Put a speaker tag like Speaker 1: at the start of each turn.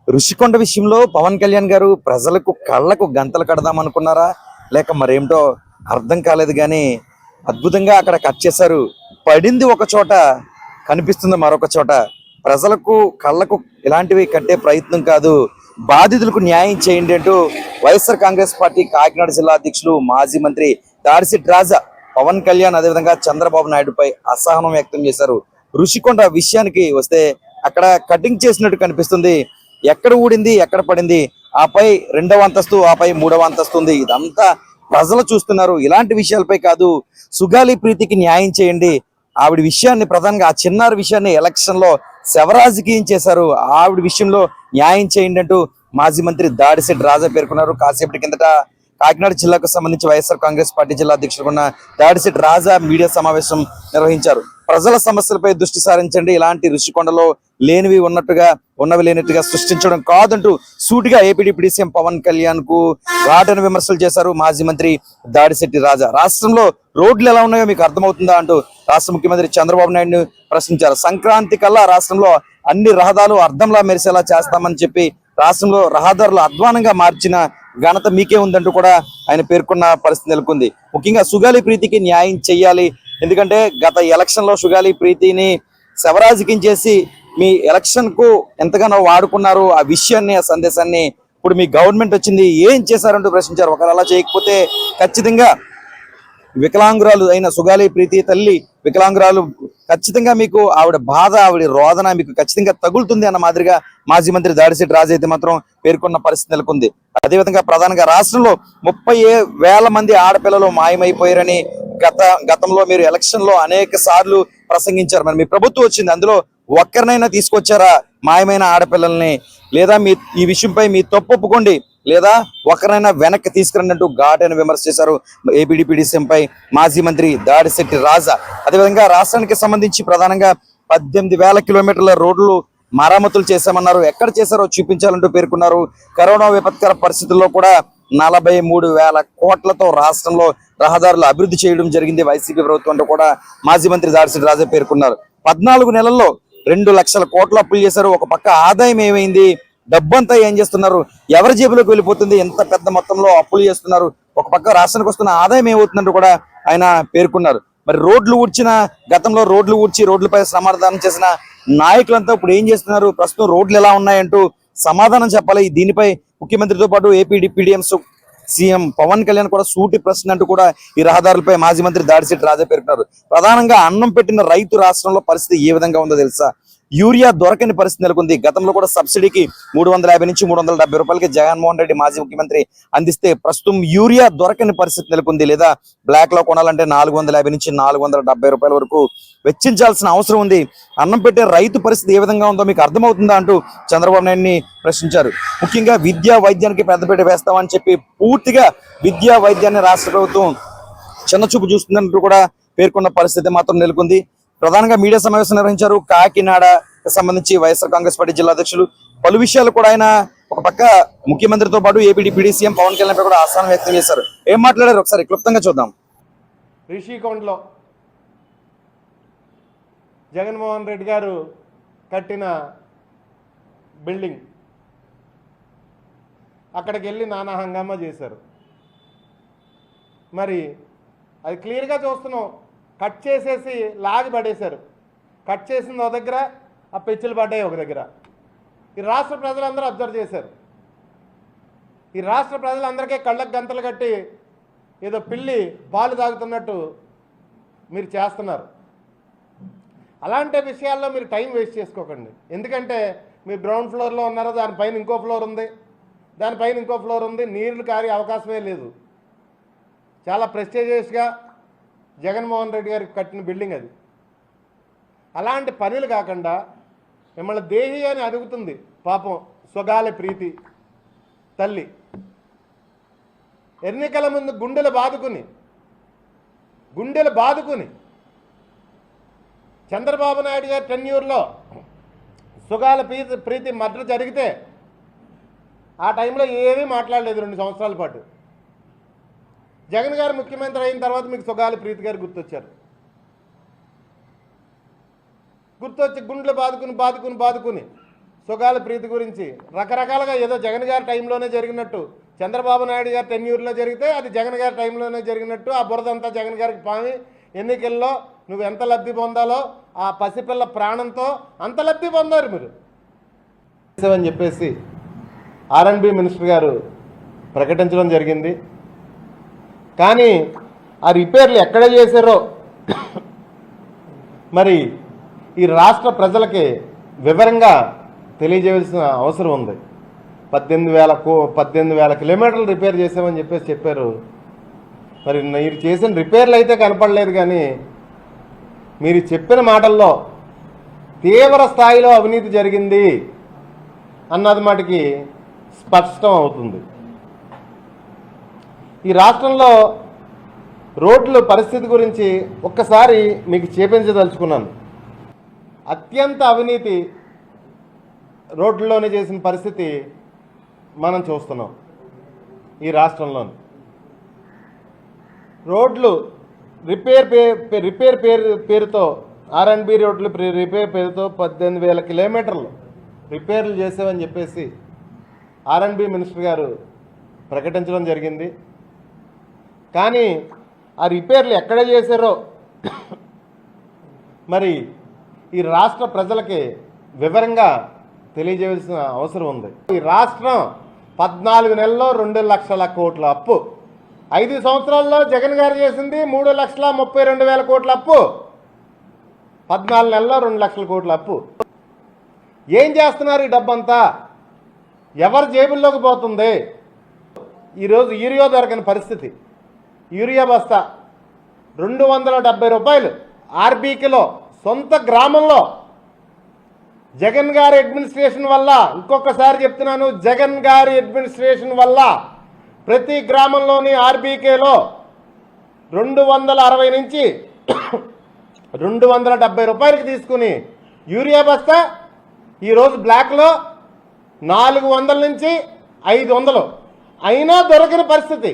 Speaker 1: ఋషికొండ విషయంలో పవన్ కళ్యాణ్ గారు ప్రజలకు కళ్ళకు గంతలు కడదాం అనుకున్నారా లేక మరేమిటో అర్థం కాలేదు కానీ అద్భుతంగా అక్కడ కట్ చేశారు. పడింది ఒక చోట, కనిపిస్తుంది మరొక చోట. ప్రజలకు కళ్ళకు ఇలాంటివి కట్టే ప్రయత్నం కాదు, బాధితులకు న్యాయం చేయండి అంటూ వైఎస్ఆర్ కాంగ్రెస్ పార్టీ కాకినాడ జిల్లా అధ్యక్షులు మాజీ మంత్రి దాడిశెట్టి రాజా పవన్ కళ్యాణ్ అదేవిధంగా చంద్రబాబు నాయుడుపై అసహనం వ్యక్తం చేశారు. ఋషికొండ విషయానికి వస్తే అక్కడ కటింగ్ చేసినట్టు కనిపిస్తుంది. ఎక్కడ ఊడింది, ఎక్కడ పడింది, ఆపై రెండవ అంతస్తు, ఆపై మూడవ అంతస్తు ఉంది. ఇదంతా ప్రజలు చూస్తున్నారు. ఇలాంటి విషయాలపై కాదు, సుగాలి ప్రీతికి న్యాయం చేయండి. ఆవిడ విషయాన్ని ప్రధానంగా ఆ చిన్నారి విషయాన్ని ఎలక్షన్ లో శవరాజకీయం చేశారు. ఆవిడ విషయంలో న్యాయం చేయండి అంటూ మాజీ మంత్రి దాడిశెట్టి రాజా పేర్కొన్నారు. కాసేపటి కిందట కాకినాడ జిల్లాకు సంబంధించి వైఎస్ఆర్ కాంగ్రెస్ పార్టీ జిల్లా అధ్యక్షుడు ఉన్న దాడిశెట్టి రాజా మీడియా సమావేశం నిర్వహించారు. ప్రజల సమస్యలపై దృష్టి సారించండి, ఇలాంటి ఋషికొండలో లేనివి ఉన్నట్టుగా ఉన్నవి లేనట్టుగా సృష్టించడం కాదంటూ సూటిగా AP deputy CM Pawan Kalyan కు రాటని విమర్శలు చేశారు మాజీ మంత్రి దాడిశెట్టి రాజా. రాష్ట్రంలో రోడ్లు ఎలా ఉన్నాయో మీకు అర్థమవుతుందా అంటూ రాష్ట్ర ముఖ్యమంత్రి చంద్రబాబు నాయుడును ప్రశ్నించారు. సంక్రాంతి కల్లా రాష్ట్రంలో అన్ని రహదారులు అర్థంలా మెరిసేలా చేస్తామని చెప్పి రాష్ట్రంలో రహదారులు అధ్వానంగా మార్చిన ఘనత మీకే ఉందంటూ కూడా ఆయన పేర్కొన్న పరిస్థితి నెలకొంది. ముఖ్యంగా సుగాలి ప్రీతికి న్యాయం చెయ్యాలి. ఎందుకంటే గత ఎలక్షన్ లో సుగాలి ప్రీతిని శవరాజకీయం చేసి మీ ఎలక్షన్ కు ఎంతగానో వాడుకున్నారు. ఆ విషయాన్ని, ఆ సందేశాన్ని ఇప్పుడు మీ గవర్నమెంట్ వచ్చింది, ఏం చేశారంటూ ప్రశ్నించారు. ఒకవేళ అలా చేయకపోతే ఖచ్చితంగా వికలాంగురాలు అయిన సుగాలి ప్రీతి తల్లి వికలాంగురాలు ఖచ్చితంగా మీకు ఆవిడ బాధ, ఆవిడ రోదన మీకు ఖచ్చితంగా తగులుతుంది అన్న మాదిరిగా మాజీ మంత్రి దాడిశెట్టి రాజా అయితే మాత్రం పేర్కొన్న పరిస్థితి నెలకొంది. అదేవిధంగా ప్రధానంగా రాష్ట్రంలో 30,000 మంది ఆడపిల్లలు మాయమైపోయారని గతంలో మీరు ఎలక్షన్ లో అనేక సార్లు ప్రసంగించారు. మరి మీ ప్రభుత్వం వచ్చింది, అందులో ఒక్కరినైనా తీసుకొచ్చారా మాయమైన ఆడపిల్లల్ని? లేదా ఈ విషయంపై మీ తప్పు ఒప్పుకోండి, లేదా ఒకరినైనా వెనక్కి తీసుకురండి అంటూ ఘాటైన విమర్శ చేశారు ఏపీ డిప్యూటీ సీఎం పై మాజీ మంత్రి దాడిశెట్టి రాజా. అదేవిధంగా రాష్ట్రానికి సంబంధించి ప్రధానంగా 18,000 కిలోమీటర్ల రోడ్లు మరమ్మతులు చేశామన్నారు. ఎక్కడ చేశారో చూపించాలంటూ పేర్కొన్నారు. కరోనా విపత్కర పరిస్థితుల్లో కూడా 43,000 కోట్లతో రాష్ట్రంలో రహదారులు అభివృద్ధి చేయడం జరిగింది వైసీపీ ప్రభుత్వం అంటూ కూడా మాజీ మంత్రి దాడిశెట్టి రాజా పేర్కొన్నారు. 14 నెలల్లో 2 లక్షల కోట్ల అప్పులు చేశారు. ఒక పక్క ఆదాయం ఏమైంది, డబ్బంతా ఏం చేస్తున్నారు, ఎవరి జేబులోకి వెళ్ళిపోతుంది, ఎంత పెద్ద మొత్తంలో అప్పులు చేస్తున్నారు, ఒక పక్క రాష్ట్రానికి వస్తున్న ఆదాయం ఏమవుతుందంటూ కూడా ఆయన పేర్కొన్నారు. మరి రోడ్లు ఊడ్చిన, గతంలో రోడ్లు ఊడ్చి రోడ్లపై సమాధానం చేసిన నాయకులంతా ఇప్పుడు ఏం చేస్తున్నారు, ప్రస్తుతం రోడ్లు ఎలా ఉన్నాయంటూ సమాధానం చెప్పాలి. దీనిపై ముఖ్యమంత్రితో పాటు AP deputy CM Pawan Kalyan కూడా సూటి ప్రశ్న అంటూ కూడా ఈ రహదారులపై మాజీ మంత్రి దాడిశెట్టి రాజా పేర్కొన్నారు. ప్రధానంగా అన్నం పెట్టిన రైతు రాష్ట్రంలో పరిస్థితి ఏ విధంగా ఉందో తెలుసా? యూరియా దొరకని పరిస్థితి నెలకొంది. గతంలో కూడా సబ్సిడీకి 350 నుంచి 370 రూపాయలకి జగన్మోహన్ రెడ్డి మాజీ ముఖ్యమంత్రి అందిస్తే ప్రస్తుతం యూరియా దొరకని పరిస్థితి నెలకొంది. లేదా బ్లాక్ లో కొనాలంటే 450 నుంచి 470 రూపాయల వరకు వెచ్చించాల్సిన అవసరం ఉంది. అన్నం పెట్టే రైతు పరిస్థితి ఏ విధంగా ఉందో మీకు అర్థమవుతుందా అంటూ చంద్రబాబు నాయుడిని ప్రశ్నించారు. ముఖ్యంగా విద్యా వైద్యానికి పెద్దపీట వేస్తామని చెప్పి పూర్తిగా విద్యా వైద్యాన్ని రాష్ట్ర ప్రభుత్వం చిన్నచూపు చూస్తుందంటూ కూడా పేర్కొన్న పరిస్థితి మాత్రం నెలకొంది. ప్రధానంగా మీడియా సమావేశం నిర్వహించారు. కాకినాడ సంబంధించి వైఎస్ఆర్ కాంగ్రెస్ పార్టీ జిల్లా అధ్యక్షులు పలు విషయాలు కూడా ఆయన ఒక పక్క ముఖ్యమంత్రితో పాటు AP deputy CM Pawan Kalyan పై కూడా అసహనం వ్యక్తం చేశారు. ఏం మాట్లాడారు ఒకసారి క్లుప్తంగా చూద్దాం.
Speaker 2: రిషికొండలో జగన్మోహన్ రెడ్డి గారు కట్టిన బిల్డింగ్, అక్కడికి వెళ్ళి నానా హంగామా చేశారు. మరి అది క్లియర్గా చూస్తున్నాం. కట్ చేసేసి లాగి పడేశారు. కట్ చేసింది ఒక దగ్గర, ఆ పెచ్చులు పడ్డాయి ఒక దగ్గర. ఈ రాష్ట్ర ప్రజలందరూ అబ్జర్వ్ చేశారు. ఈ రాష్ట్ర ప్రజలందరికీ కళ్ళకు గంతలు కట్టి ఏదో పిల్లి పాలు తాగుతున్నట్టు మీరు చేస్తున్నారు. అలాంటి విషయాల్లో మీరు టైం వేస్ట్ చేసుకోకండి. ఎందుకంటే మీరు గ్రౌండ్ ఫ్లోర్లో ఉన్నారో, దానిపైన ఇంకో ఫ్లోర్ ఉంది, దానిపైన ఇంకో ఫ్లోర్ ఉంది, నీళ్లు కారే అవకాశమే లేదు. చాలా ప్రెస్టీజియస్గా జగన్మోహన్ రెడ్డి గారికి కట్టిన బిల్డింగ్ అది. అలాంటి పనులు కాకుండా మిమ్మల్ని దేహి అని అడుగుతుంది పాపం సుగాలి ప్రీతి తల్లి. ఎన్నికల ముందు గుండెలు బాదుకుని చంద్రబాబు నాయుడు గారి టెన్యూర్లో సుగాలి ప్రీతి మర్డర్ జరిగితే ఆ టైంలో ఏమీ మాట్లాడలేదు 2 సంవత్సరాల పాటు. జగన్ గారు ముఖ్యమంత్రి అయిన తర్వాత మీకు సుగాలి ప్రీతి గారు గుర్తొచ్చారు. గుర్తొచ్చి గుండెలు బాదుకుని సుగాలి ప్రీతి గురించి రకరకాలుగా ఏదో జగన్ గారి టైంలోనే జరిగినట్టు, చంద్రబాబు నాయుడు గారి టెన్యూర్లో జరిగితే అది జగన్ గారి టైంలోనే జరిగినట్టు, ఆ బురదంతా జగన్ గారికి పామి ఎన్నికల్లో నువ్వు ఎంత లబ్ధి పొందాలో ఆ పసిపిల్ల ప్రాణంతో అంత లబ్ధి పొందారు మీరు అని చెప్పేసి R&B మినిస్టర్ గారు ప్రకటించడం జరిగింది. కానీ ఆ రిపేర్లు ఎక్కడ చేశారో మరి ఈ రాష్ట్ర ప్రజలకి వివరంగా తెలియజేయాల్సిన అవసరం ఉంది. 18,000 కిలోమీటర్లు రిపేర్ చేసామని చెప్పేసి చెప్పారు. మరి మీరు చేసిన రిపేర్లు అయితే కనపడలేదు, కానీ మీరు చెప్పిన మాటల్లో తీవ్ర స్థాయిలో అవినీతి జరిగింది అన్నది మాటికి స్పష్టం అవుతుంది. ఈ రాష్ట్రంలో రోడ్ల పరిస్థితి గురించి ఒక్కసారి మీకు చూపించదలుచుకున్నాను. అత్యంత అవినీతి రోడ్లలోనే చేసిన పరిస్థితి మనం చూస్తున్నాం. ఈ రాష్ట్రంలో రోడ్లు రిపేర్ పేరుతో R&B రోడ్లు రిపేర్ పేరుతో 18,000 కిలోమీటర్లు రిపేర్లు చేసామని చెప్పేసి R&B మినిస్టర్ గారు ప్రకటించడం జరిగింది. కానీ ఆ రిపేర్లు ఎక్కడ చేశారో మరి ఈ రాష్ట్ర ప్రజలకి వివరంగా తెలియజేయాల్సిన అవసరం ఉంది. ఈ రాష్ట్రం 14 నెలల్లో 2 లక్షల కోట్ల అప్పు, 5 సంవత్సరాల్లో జగన్ గారు చేసింది 3,32,000 కోట్ల అప్పు, 14 నెలల్లో 2 లక్షల కోట్ల అప్పు. ఏం చేస్తున్నారు ఈ డబ్బంతా? ఎవరి జేబుల్లోకి పోతుంది? ఈరోజు యూరియా దొరకని పరిస్థితి. యూరియా బస్తా 270 రూపాయలు RBKలో సొంత గ్రామంలో. జగన్ గారి అడ్మినిస్ట్రేషన్ వల్ల, ఇంకొకసారి చెప్తున్నాను, జగన్ గారి అడ్మినిస్ట్రేషన్ వల్ల ప్రతి గ్రామంలోని RBKలో 260 నుంచి 270 రూపాయలకి తీసుకుని యూరియా బస్తా ఈరోజు బ్లాక్లో 400 నుంచి 500 అయినా దొరకని పరిస్థితి.